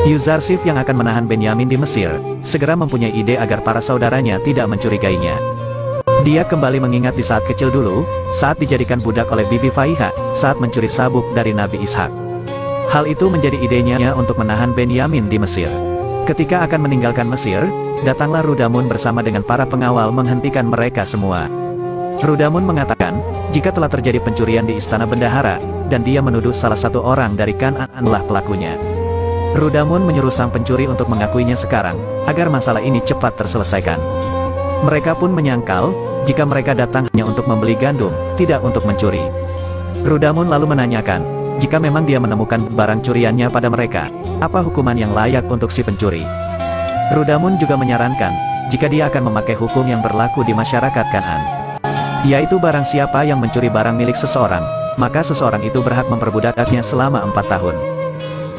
Yuzarsif yang akan menahan Benyamin di Mesir, segera mempunyai ide agar para saudaranya tidak mencurigainya. Dia kembali mengingat di saat kecil dulu, saat dijadikan budak oleh Bibi Faiha, saat mencuri sabuk dari Nabi Ishak. Hal itu menjadi idenya untuk menahan Benyamin di Mesir. Ketika akan meninggalkan Mesir, datanglah Rudamun bersama dengan para pengawal menghentikan mereka semua. Rudamun mengatakan, jika telah terjadi pencurian di istana bendahara, dan dia menuduh salah satu orang dari Kan'anlah pelakunya. Rudamun menyuruh sang pencuri untuk mengakuinya sekarang, agar masalah ini cepat terselesaikan. Mereka pun menyangkal, jika mereka datang hanya untuk membeli gandum, tidak untuk mencuri. Rudamun lalu menanyakan, jika memang dia menemukan barang curiannya pada mereka, apa hukuman yang layak untuk si pencuri? Rudamun juga menyarankan, jika dia akan memakai hukum yang berlaku di masyarakat Kan'an, yaitu barang siapa yang mencuri barang milik seseorang, maka seseorang itu berhak memperbudaknya selama 4 tahun.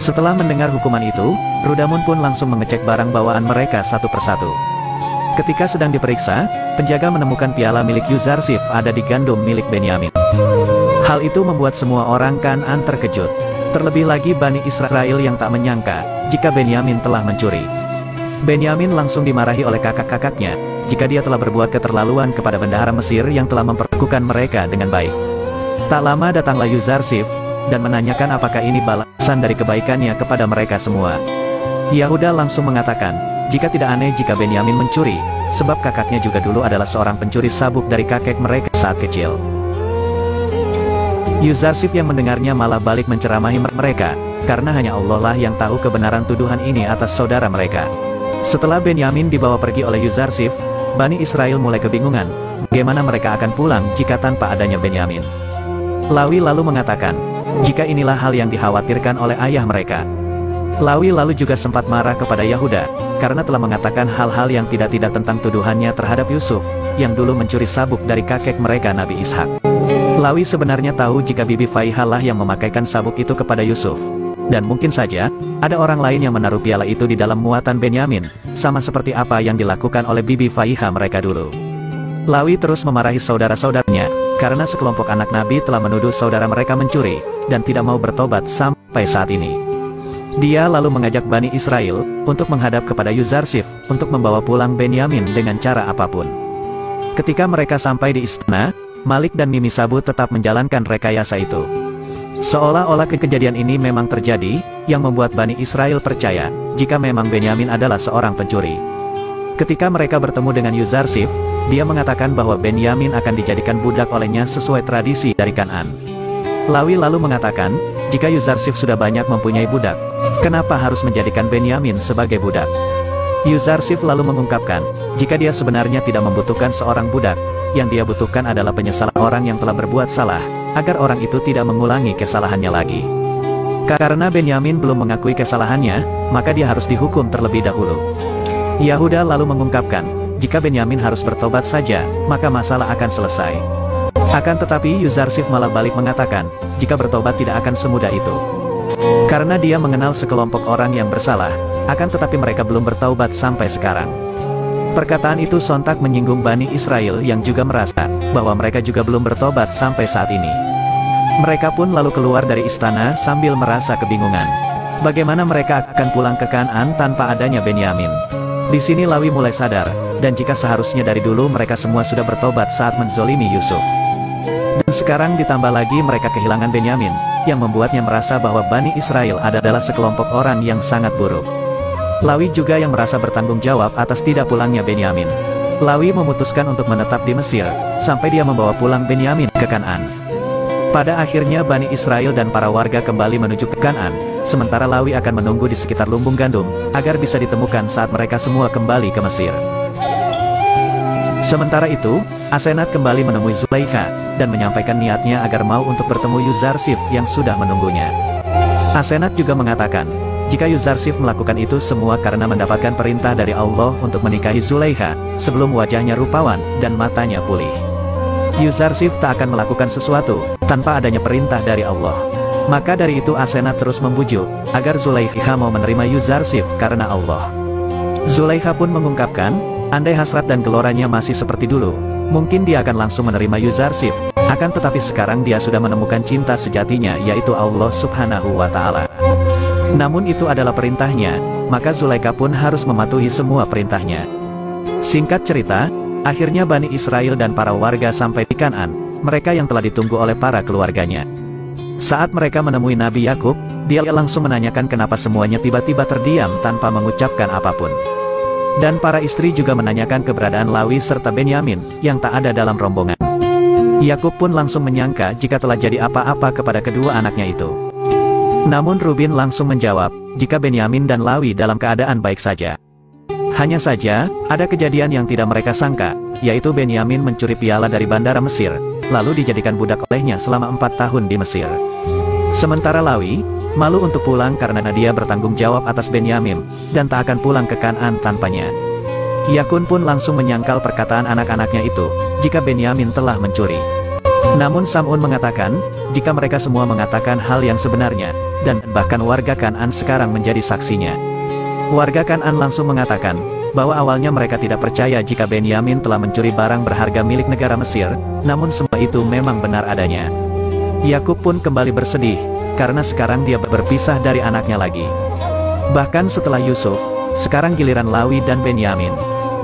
Setelah mendengar hukuman itu, Rudamun pun langsung mengecek barang bawaan mereka satu persatu. Ketika sedang diperiksa, penjaga menemukan piala milik Yuzarsif ada di gandum milik Benyamin. Hal itu membuat semua orang Kan'an terkejut. Terlebih lagi Bani Israel yang tak menyangka, jika Benyamin telah mencuri. Benyamin langsung dimarahi oleh kakak-kakaknya, jika dia telah berbuat keterlaluan kepada bendahara Mesir yang telah memperlakukan mereka dengan baik. Tak lama datanglah Yuzarsif, dan menanyakan apakah ini balasan dari kebaikannya kepada mereka semua. Yahuda langsung mengatakan, jika tidak aneh jika Benyamin mencuri, sebab kakaknya juga dulu adalah seorang pencuri sabuk dari kakek mereka saat kecil. Yuzarsif yang mendengarnya malah balik menceramahi mereka, karena hanya Allah lah yang tahu kebenaran tuduhan ini atas saudara mereka. Setelah Benyamin dibawa pergi oleh Yuzarsif, Bani Israel mulai kebingungan, bagaimana mereka akan pulang jika tanpa adanya Benyamin. Lawi lalu mengatakan, jika inilah hal yang dikhawatirkan oleh ayah mereka. Lawi lalu juga sempat marah kepada Yahuda, karena telah mengatakan hal-hal yang tidak-tidak tentang tuduhannya terhadap Yusuf, yang dulu mencuri sabuk dari kakek mereka Nabi Ishak. Lawi sebenarnya tahu jika Bibi Faiha lah yang memakaikan sabuk itu kepada Yusuf. Dan mungkin saja, ada orang lain yang menaruh piala itu di dalam muatan Benyamin, sama seperti apa yang dilakukan oleh Bibi Faiha mereka dulu. Lawi terus memarahi saudara-saudaranya, karena sekelompok anak Nabi telah menuduh saudara mereka mencuri, dan tidak mau bertobat sampai saat ini. Dia lalu mengajak Bani Israel, untuk menghadap kepada Yuzarsif, untuk membawa pulang Benyamin dengan cara apapun. Ketika mereka sampai di istana, Malik dan Mimi Sabu tetap menjalankan rekayasa itu. Seolah-olah kejadian ini memang terjadi, yang membuat Bani Israel percaya, jika memang Benyamin adalah seorang pencuri. Ketika mereka bertemu dengan Yuzarsif, dia mengatakan bahwa Benyamin akan dijadikan budak olehnya sesuai tradisi dari Kan'an. Lawi lalu mengatakan, jika Yuzarsif sudah banyak mempunyai budak, kenapa harus menjadikan Benyamin sebagai budak? Yuzarsif lalu mengungkapkan, jika dia sebenarnya tidak membutuhkan seorang budak, yang dia butuhkan adalah penyesalan orang yang telah berbuat salah, agar orang itu tidak mengulangi kesalahannya lagi. Karena Benyamin belum mengakui kesalahannya, maka dia harus dihukum terlebih dahulu. Yahuda lalu mengungkapkan, jika Benyamin harus bertobat saja, maka masalah akan selesai. Akan tetapi Yuzarsif malah balik mengatakan, jika bertobat tidak akan semudah itu. Karena dia mengenal sekelompok orang yang bersalah, akan tetapi mereka belum bertaubat sampai sekarang. Perkataan itu sontak menyinggung Bani Israel yang juga merasa, bahwa mereka juga belum bertobat sampai saat ini. Mereka pun lalu keluar dari istana sambil merasa kebingungan. Bagaimana mereka akan pulang ke Kan'an tanpa adanya Benyamin? Di sini Lawi mulai sadar, dan jika seharusnya dari dulu mereka semua sudah bertobat saat menzolimi Yusuf. Dan sekarang ditambah lagi mereka kehilangan Benyamin, yang membuatnya merasa bahwa Bani Israel adalah sekelompok orang yang sangat buruk. Lawi juga yang merasa bertanggung jawab atas tidak pulangnya Benyamin. Lawi memutuskan untuk menetap di Mesir, sampai dia membawa pulang Benyamin ke Kan'an. Pada akhirnya Bani Israel dan para warga kembali menuju ke Kan'an, sementara Lawi akan menunggu di sekitar lumbung gandum, agar bisa ditemukan saat mereka semua kembali ke Mesir. Sementara itu, Asenat kembali menemui Zulaikha, dan menyampaikan niatnya agar mau untuk bertemu Yuzarsif yang sudah menunggunya. Asenat juga mengatakan, jika Yuzarsif melakukan itu semua karena mendapatkan perintah dari Allah untuk menikahi Zulaikha, sebelum wajahnya rupawan, dan matanya pulih. Yuzarsif tak akan melakukan sesuatu, tanpa adanya perintah dari Allah. Maka dari itu Asenat terus membujuk, agar Zulaikha mau menerima Yuzarsif karena Allah. Zulaikha pun mengungkapkan, andai hasrat dan geloranya masih seperti dulu, mungkin dia akan langsung menerima Yuzarsif, akan tetapi sekarang dia sudah menemukan cinta sejatinya yaitu Allah Subhanahu wa Ta'ala. Namun itu adalah perintahnya, maka Zulaikha pun harus mematuhi semua perintahnya. Singkat cerita, akhirnya Bani Israel dan para warga sampai di Kan'an, mereka yang telah ditunggu oleh para keluarganya. Saat mereka menemui Nabi Yakub, dia langsung menanyakan kenapa semuanya tiba-tiba terdiam tanpa mengucapkan apapun. Dan para istri juga menanyakan keberadaan Lawi serta Benyamin, yang tak ada dalam rombongan. Yakub pun langsung menyangka jika telah jadi apa-apa kepada kedua anaknya itu. Namun Ruben langsung menjawab, jika Benyamin dan Lawi dalam keadaan baik saja. Hanya saja, ada kejadian yang tidak mereka sangka, yaitu Benyamin mencuri piala dari bandara Mesir, lalu dijadikan budak olehnya selama 4 tahun di Mesir. Sementara Lawi, malu untuk pulang karena dia bertanggung jawab atas Benyamin, dan tak akan pulang ke Kan'an tanpanya. Yakun pun langsung menyangkal perkataan anak-anaknya itu, jika Benyamin telah mencuri. Namun Sam'un mengatakan, jika mereka semua mengatakan hal yang sebenarnya, dan bahkan warga Kan'an sekarang menjadi saksinya. Warga Kan'an langsung mengatakan, bahwa awalnya mereka tidak percaya jika Benyamin telah mencuri barang berharga milik negara Mesir, namun semua itu memang benar adanya. Yakub pun kembali bersedih, karena sekarang dia berpisah dari anaknya lagi. Bahkan setelah Yusuf, sekarang giliran Lawi dan Benyamin.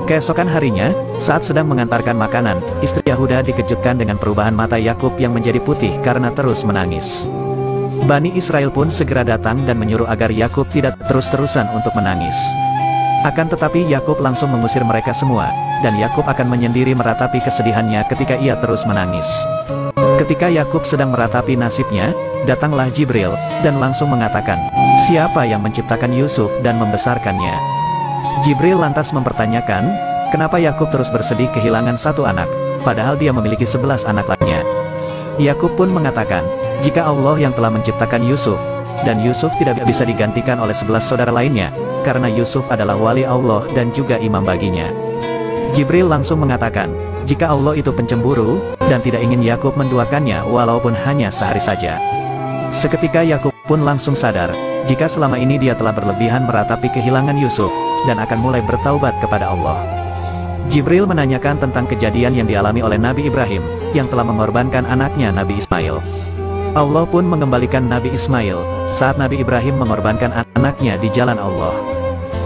Keesokan harinya, saat sedang mengantarkan makanan, istri Yahuda dikejutkan dengan perubahan mata Yakub yang menjadi putih karena terus menangis. Bani Israel pun segera datang dan menyuruh agar Yakub tidak terus-terusan untuk menangis. Akan tetapi Yakub langsung mengusir mereka semua, dan Yakub akan menyendiri meratapi kesedihannya ketika ia terus menangis. Ketika Yakub sedang meratapi nasibnya, datanglah Jibril, dan langsung mengatakan, siapa yang menciptakan Yusuf dan membesarkannya? Jibril lantas mempertanyakan, kenapa Yakub terus bersedih kehilangan satu anak, padahal dia memiliki 11 anak lainnya. Yakub pun mengatakan, jika Allah yang telah menciptakan Yusuf, dan Yusuf tidak bisa digantikan oleh 11 saudara lainnya, karena Yusuf adalah wali Allah dan juga imam baginya. Jibril langsung mengatakan, jika Allah itu pencemburu, dan tidak ingin Yakub menduakannya walaupun hanya sehari saja. Seketika Yakub pun langsung sadar, jika selama ini dia telah berlebihan meratapi kehilangan Yusuf, dan akan mulai bertaubat kepada Allah. Jibril menanyakan tentang kejadian yang dialami oleh Nabi Ibrahim, yang telah mengorbankan anaknya Nabi Ismail. Allah pun mengembalikan Nabi Ismail, saat Nabi Ibrahim mengorbankan anaknya di jalan Allah.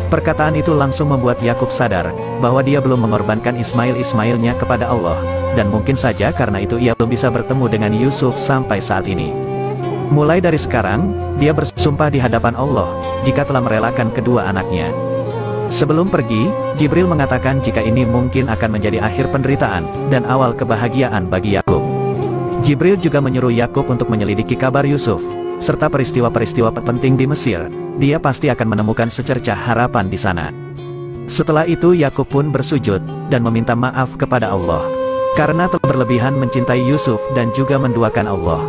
Perkataan itu langsung membuat Yakub sadar, bahwa dia belum mengorbankan Ismailnya kepada Allah, dan mungkin saja karena itu ia belum bisa bertemu dengan Yusuf sampai saat ini. Mulai dari sekarang, dia bersumpah di hadapan Allah, jika telah merelakan kedua anaknya. Sebelum pergi, Jibril mengatakan jika ini mungkin akan menjadi akhir penderitaan, dan awal kebahagiaan bagi Yakub. Jibril juga menyuruh Yakub untuk menyelidiki kabar Yusuf, serta peristiwa-peristiwa penting di Mesir. Dia pasti akan menemukan secercah harapan di sana. Setelah itu Yakub pun bersujud, dan meminta maaf kepada Allah, karena telah berlebihan mencintai Yusuf dan juga menduakan Allah.